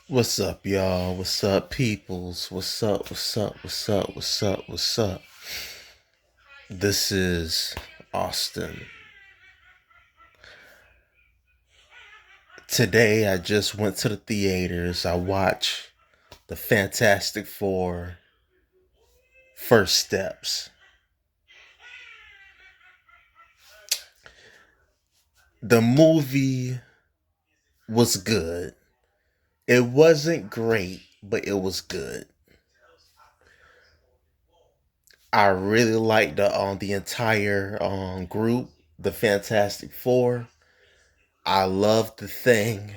What's up, y'all? What's up, peoples? What's up? What's up? What's up? What's up? What's up? This is Austin. Today, I just went to the theaters. I watched the Fantastic Four First Steps. The movie was good. It wasn't great, but it was good. I really liked the entire group, the Fantastic Four. I loved the thing.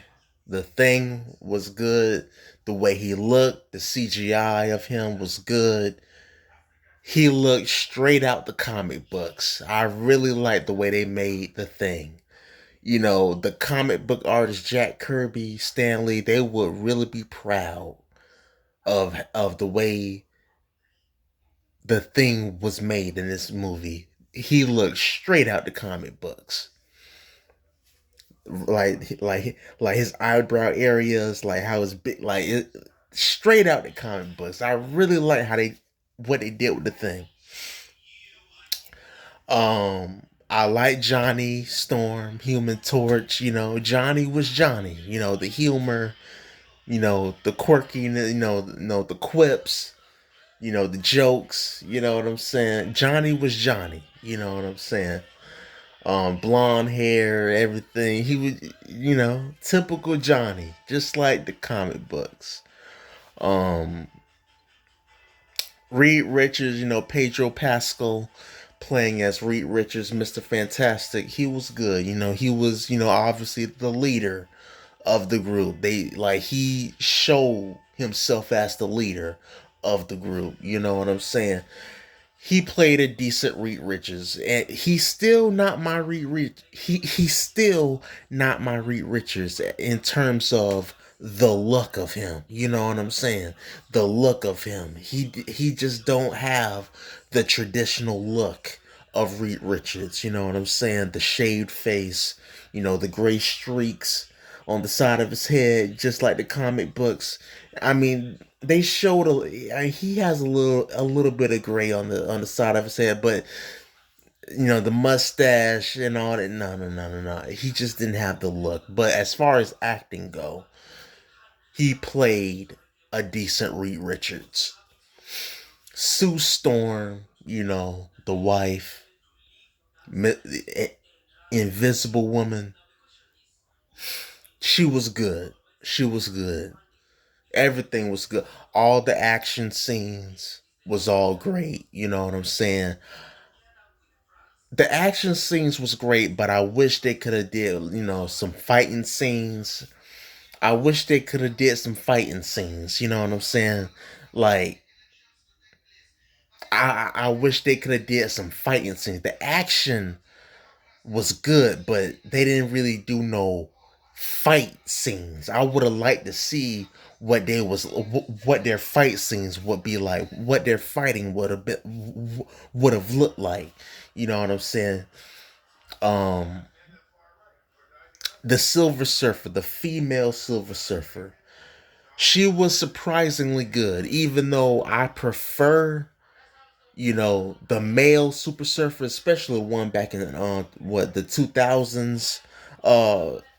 The thing was good. The way he looked, the CGI of him was good. He looked straight out the comic books. I really liked the way they made the thing. You know, the comic book artist Jack Kirby, Stanley, they would really be proud of the way the thing was made in this movie. He looked straight out the comic books. Like his eyebrow areas, like how it's big, like it straight out the comic books. I really like how they what they did with the thing. I like Johnny Storm, Human Torch. You know, Johnny was Johnny. You know, the humor. You know, the quirky. The quips. You know, the jokes. You know what I'm saying? Johnny was Johnny. You know what I'm saying? Blonde hair, everything. He was, typical Johnny, just like the comic books. Um, Reed Richards, Pedro Pascal playing as Reed Richards, Mr. Fantastic. He was good. He was, obviously the leader of the group. He showed himself as the leader of the group. You know what I'm saying? He played a decent Reed Richards, and he's still not my Reed Rich. He's still not my Reed Richards in terms of the look of him. You know what I'm saying? The look of him. He just don't have the traditional look of Reed Richards. You know what I'm saying? The shaved face, the gray streaks on the side of his head, just like the comic books. I mean, they showed he has a little bit of gray on the side of his head, but the mustache and all that. No, no, no, no, no. He just didn't have the look. But as far as acting go, he played a decent Reed Richards. Sue Storm, the wife, Invisible Woman. She was good. She was good. Everything was good. All the action scenes was all great. You know what I'm saying? The action scenes was great, but I wish they could have did, some fighting scenes. I wish they could have did some fighting scenes. You know what I'm saying? Like I wish they could have did some fighting scenes. The action was good, but they didn't really do no fight scenes. I would have liked to see what their fight scenes would be like, what their fighting would have looked like. You know what I'm saying? Um, the Silver Surfer, the female Silver Surfer, she was surprisingly good, even though I prefer the male Super Surfer, especially one back in the 2000s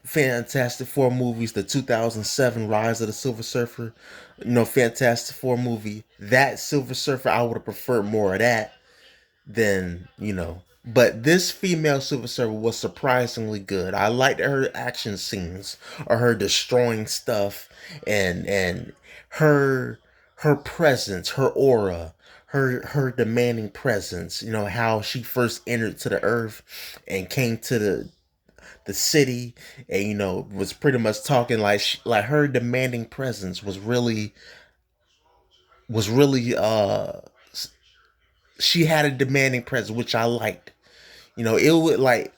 Fantastic Four movies, the 2007 Rise of the Silver Surfer, Fantastic Four movie. That Silver Surfer, I would have preferred more of that than, but this female Silver Surfer was surprisingly good. I liked her action scenes or her destroying stuff and her her presence, her aura, her demanding presence. How she first entered to the earth and came to the city, and was pretty much talking like her demanding presence was really she had a demanding presence, which I liked. It would like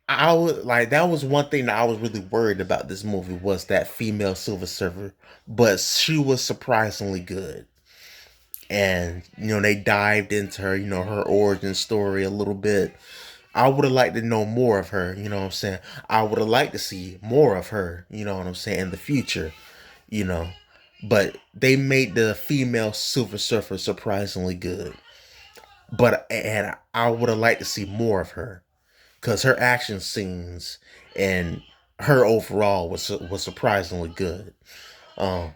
I would like that was one thing that I was really worried about this movie was that female Silver Surfer, but she was surprisingly good. And they dived into her, her origin story a little bit. I would have liked to know more of her, you know what I'm saying? I would have liked to see more of her, you know what I'm saying, in the future. you know. But they made the female Silver Surfer surprisingly good. But and I would have liked to see more of her because her action scenes and her overall was surprisingly good. Um,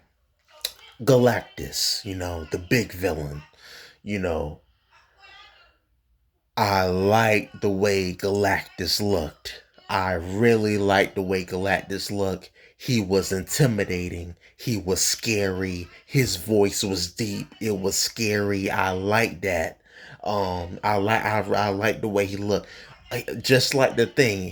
Galactus, the big villain, you know, I like the way Galactus looked. I really liked the way Galactus looked. He was intimidating. He was scary. His voice was deep. It was scary. I like that. I like the way he looked. Just like the thing,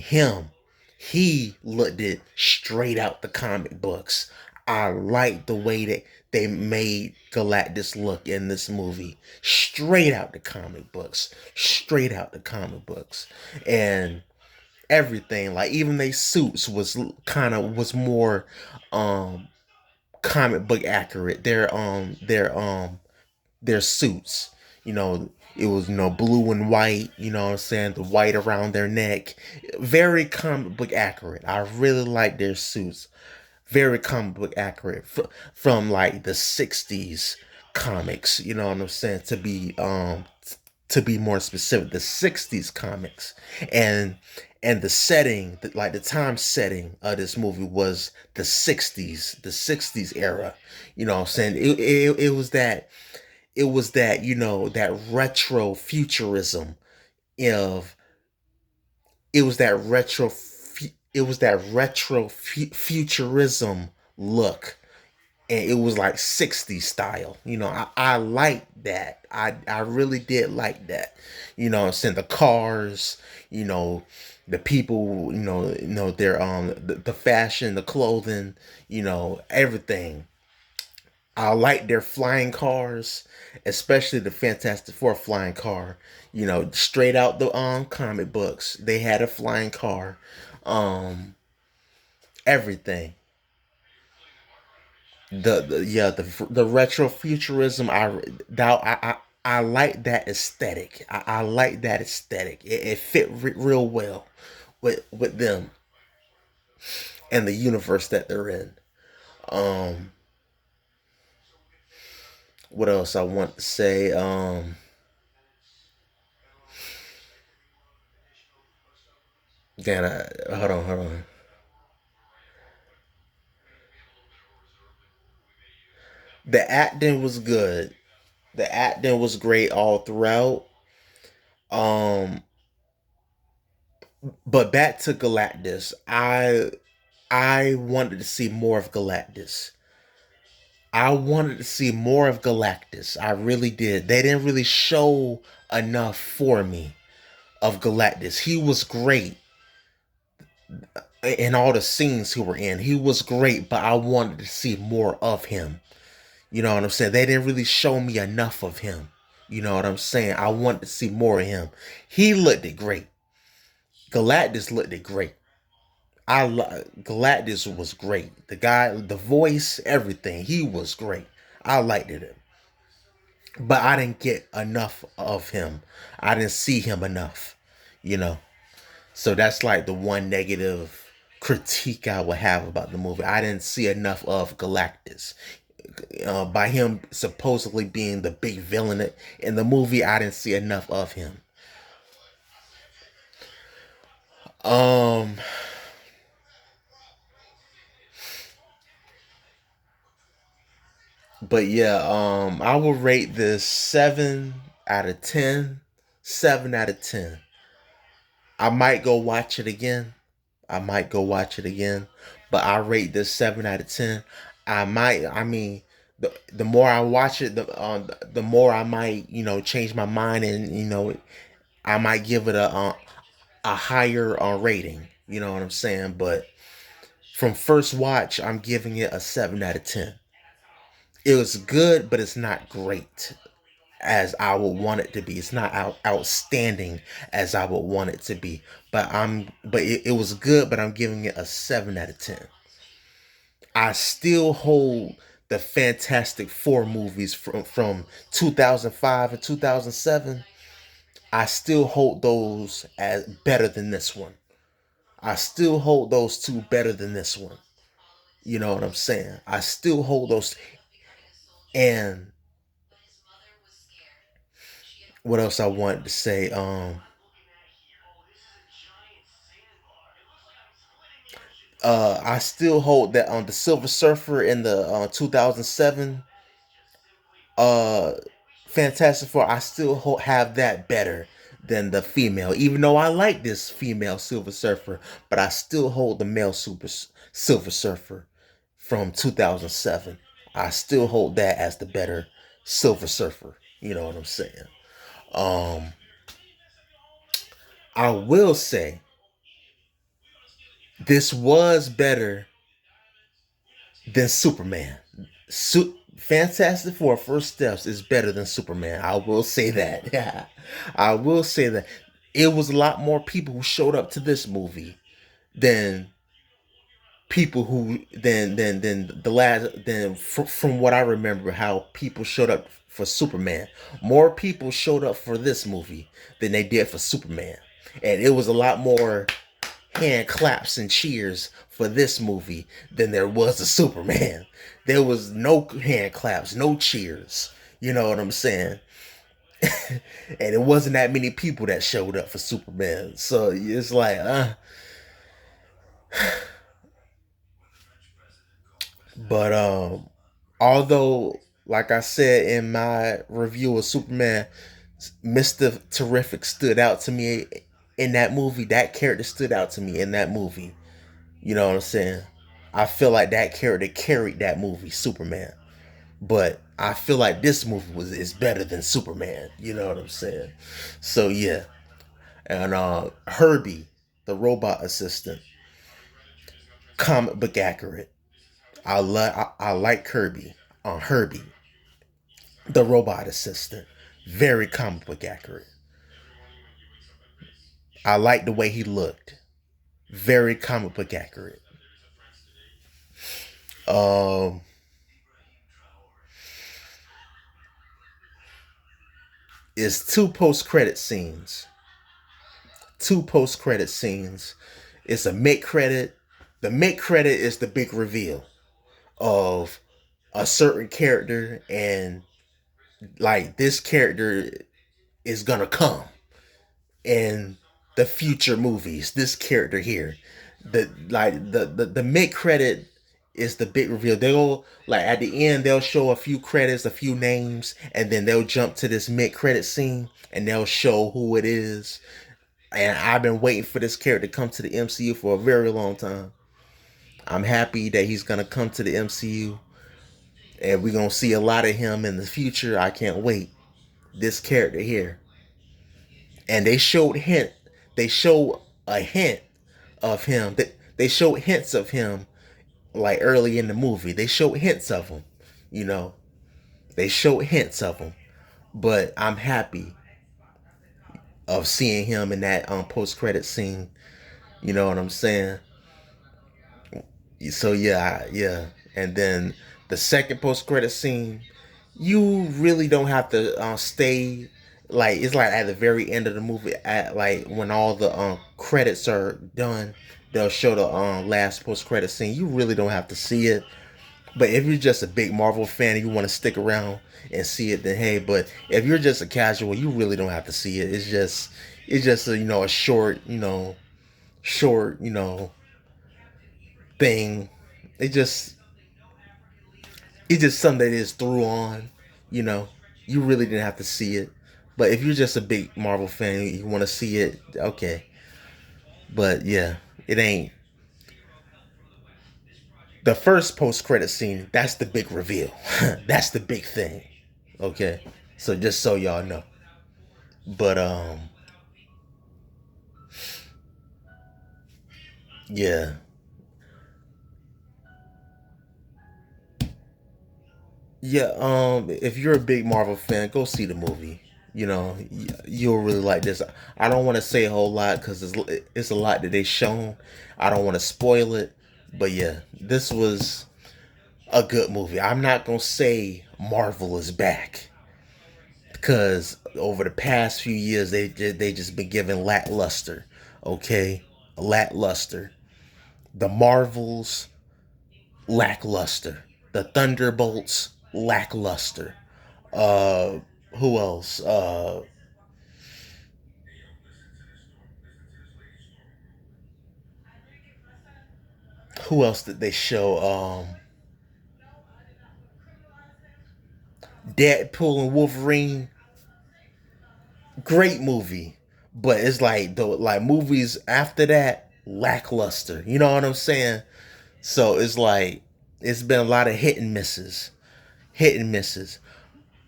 he looked it straight out the comic books. I like the way that they made Galactus look in this movie. Straight out the comic books. Straight out the comic books. And everything, like even their suits was more um comic book accurate. Their suits. It was, blue and white, what I'm saying, the white around their neck. Very comic book accurate. I really like their suits. Very comic book accurate from like the 60s comics, you know what I'm saying, to be more specific, the 60s comics. And the setting, like the time setting of this movie was the 60s era. You know what I'm saying? It was that, that retro futurism of it was that futurism look, and it was like 60s style. I like that. I really did like that. I'm saying, the cars, you know the people, their the fashion, the clothing, everything. I like their flying cars, especially the Fantastic Four flying car. Straight out the comic books, they had a flying car. Everything. The retro futurism. I like that aesthetic. I like that aesthetic. It fit real well with them and the universe that they're in. Um, what else I want to say? Hold on. The acting was good. The acting was great all throughout. Um, but back to Galactus. I wanted to see more of Galactus. I wanted to see more of Galactus. I really did. They didn't really show enough for me of Galactus. He was great in all the scenes he were in. He was great, but I wanted to see more of him. You know what I'm saying? They didn't really show me enough of him. You know what I'm saying? I wanted to see more of him. He looked it great. Galactus looked it great. Galactus was great. The guy, the voice, everything. He was great. I liked it, but I didn't get enough of him. I didn't see him enough. You know, so that's like the one negative critique I would have about the movie. I didn't see enough of Galactus. By him supposedly being the big villain in the movie, I didn't see enough of him. Um, but yeah, I will rate this 7 out of 10. 7 out of 10. I might go watch it again. But I rate this 7 out of 10. The more I watch it, the more I might, change my mind, and I might give it a higher rating. You know what I'm saying? But from first watch, I'm giving it a 7 out of 10. It was good, but it's not great as I would want it to be. It's not outstanding as I would want it to be. But it was good, but I'm giving it a 7 out of 10. I still hold the Fantastic Four movies from 2005 and 2007. I still hold those as better than this one. I still hold those two better than this one. You know what I'm saying? I still hold those. And what else I wanted to say? I still hold that on the Silver Surfer in the 2007 uh Fantastic Four. I still have that better than the female, even though I like this female Silver Surfer, but I still hold the male Silver Surfer from 2007. I still hold that as the better Silver Surfer. You know what I'm saying? Um, I will say this was better than Superman. Fantastic Four First Steps is better than Superman. I will say that. I will say that. It was a lot more people who showed up to this movie than people who than the last than from what I remember how people showed up for Superman. More people showed up for this movie than they did for Superman. And it was a lot more hand claps and cheers for this movie than there was a Superman. There was no hand claps, no cheers. You know what I'm saying? And it wasn't that many people that showed up for Superman. So it's like, but although, like I said in my review of Superman, Mr. Terrific stood out to me in that movie. That character stood out to me in that movie. You know what I'm saying? I feel like that character carried that movie, Superman. But I feel like this movie is better than Superman. You know what I'm saying? So yeah. And Herbie, the robot assistant, comic book accurate. I like Kirby on Herbie, the robot assistant. Very comic book accurate. I like the way he looked. Very comic book accurate. Um, is two post credit scenes. Two post credit scenes. It's a mid credit. The mid credit is the big reveal of a certain character, and like this character is gonna come in the future movies. This character here, the mid credit is the big reveal. They'll like at the end they'll show a few credits, a few names, and then they'll jump to this mid credit scene and they'll show who it is. And I've been waiting for this character to come to the MCU for a very long time. I'm happy that he's gonna come to the MCU, and we're gonna see a lot of him in the future. I can't wait. This character here, and they showed a hint of him. They showed hints of him like early in the movie. They showed hints of him. You know, they showed hints of him. But I'm happy of seeing him in that post credit scene. You know what I'm saying? So yeah. And then the second post credit scene, you really don't have to stay. Like it's like at the very end of the movie, at like when all the credits are done, they'll show the last post credit scene. You really don't have to see it. But if you're just a big Marvel fan and you want to stick around and see it, then hey. But if you're just a casual, you really don't have to see it. It's just a, a short thing. It just it's just something that is threw on. You know, you really didn't have to see it. But if you're just a big Marvel fan, you want to see it, okay. But yeah, it ain't the first post credit scene. That's the big reveal. That's the big thing. Okay, so just so y'all know. But yeah, yeah. If you're a big Marvel fan, go see the movie. You'll really like this. I don't want to say a whole lot because it's a lot that they shown. I don't want to spoil it, but yeah, this was a good movie. I'm not gonna say Marvel is back because over the past few years they just been given lackluster. Okay, lackluster. The Marvels lackluster. The Thunderbolts, lackluster. Uh, who else? Who else did they show? Deadpool and Wolverine, great movie, but it's like the like movies after that lackluster. You know what I'm saying? So it's like it's been a lot of hit and misses, hit and misses.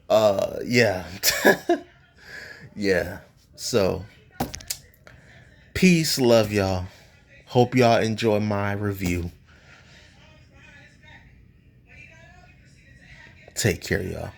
Yeah, yeah. So peace, love y'all. Hope y'all enjoy my review. Take care, y'all.